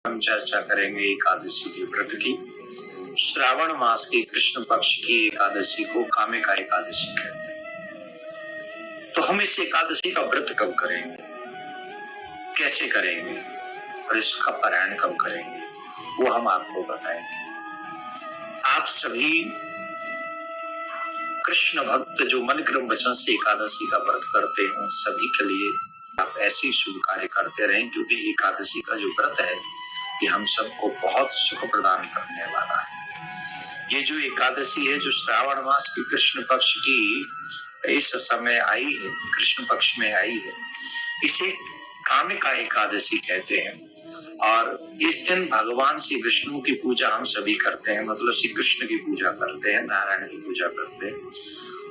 हम चर्चा करेंगे एकादशी के व्रत की। श्रावण मास की कृष्ण पक्ष की एकादशी को कामिका एकादशी कहते हैं। तो हम इस एकादशी का व्रत कब करेंगे, कैसे करेंगे और इसका पारायण कब करेंगे, वो हम आपको बताएंगे। आप सभी कृष्ण भक्त जो मन क्रम वचन से एकादशी का व्रत करते हैं, सभी के लिए आप ऐसे ही शुभ कार्य करते रहें, क्योंकि एकादशी का जो व्रत है ये हम सबको बहुत सुख प्रदान करने वाला है। ये जो एकादशी है, जो श्रावण मास की कृष्ण पक्ष की इस समय आई है, कृष्ण पक्ष में आई है, इसे कामिका एकादशी कहते हैं। और इस दिन भगवान श्री विष्णु की पूजा हम सभी करते हैं, मतलब श्री कृष्ण की पूजा करते हैं, नारायण की पूजा करते हैं।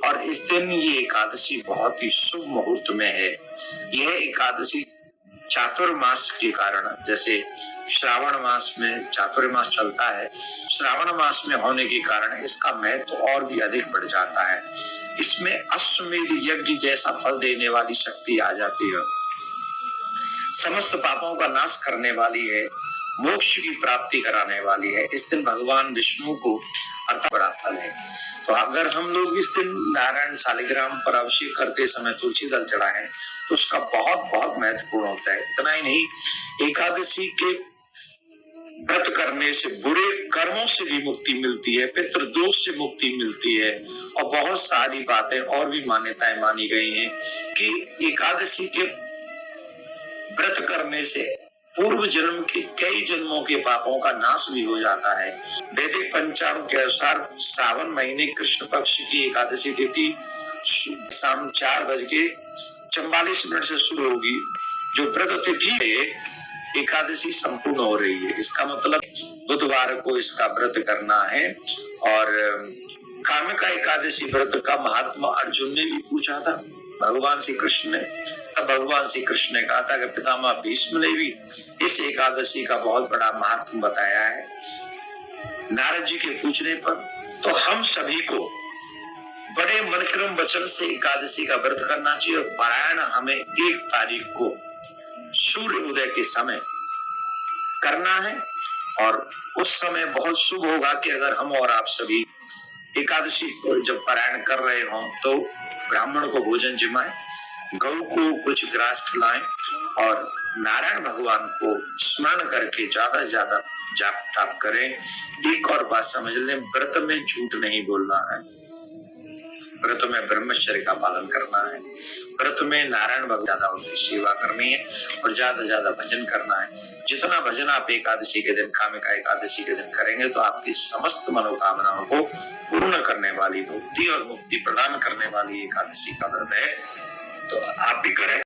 और इस दिन ये एकादशी बहुत ही शुभ मुहूर्त में है। यह एकादशी चातुर्मास के कारण, जैसे श्रावण मास में चातुर्मास चलता है, श्रावण मास में होने के कारण इसका महत्व और भी अधिक बढ़ जाता है। इसमें अश्वमेध यज्ञ जैसा फल देने वाली शक्ति आ जाती है, समस्त पापों का नाश करने वाली है, मोक्ष की प्राप्ति कराने वाली है। इस दिन भगवान विष्णु को अर्थात बड़ा फल है। तो अगर हम लोग इस दिन नारायण शालिग्राम पर अभिषेक करते समय तुलसी दल चढ़ाएं तो उसका बहुत बहुत महत्वपूर्ण होता है। इतना ही नहीं, एकादशी के व्रत करने से बुरे कर्मों से भी मुक्ति मिलती है, पितृदोष से मुक्ति मिलती है, और बहुत सारी बातें और भी मान्यताएं मानी गई हैं कि एकादशी के व्रत करने से पूर्व जन्म के कई जन्मों के पापों का नाश भी हो जाता है। वैदिक पंचांग के अनुसार सावन महीने कृष्ण पक्ष की एकादशी तिथि शाम 4:44 से शुरू होगी। जो व्रत तिथि है, एकादशी संपूर्ण हो रही है। इसका मतलब बुधवार को इसका व्रत करना है। और कामिका एकादशी व्रत का महात्मा अर्जुन ने भी पूछा था भगवान श्री कृष्ण ने। तब भगवान श्री कृष्ण ने कहा था कि पितामह भीष्म ने भी इस एकादशी का बहुत बड़ा महात्म बताया है नारद जी के पूछने पर। तो हम सभी को बड़े मनक्रम वचन से एकादशी का व्रत करना चाहिए। और पारायण हमें 1 तारीख को सूर्य उदय के समय करना है। और उस समय बहुत शुभ होगा कि अगर हम और आप सभी एकादशी जब पारायण कर रहे हों तो ब्राह्मण को भोजन जिमाएं, गौ को कुछ ग्रास खिलाएं और नारायण भगवान को स्मरण करके ज्यादा से ज्यादा जाप ताप करें। एक और बात समझ लें, व्रत में झूठ नहीं बोलना है, व्रत में ब्रह्मचर्य का पालन करना है, व्रत में नारायण भगवान ज्यादा उनकी सेवा करनी है और ज्यादा ज्यादा भजन करना है। जितना भजन आप एकादशी के दिन, कामिका एकादशी के दिन करेंगे तो आपकी समस्त मनोकामनाओं को पूर्ण करने वाली, भक्ति और मुक्ति प्रदान करने वाली एकादशी का व्रत है। तो आप भी करें।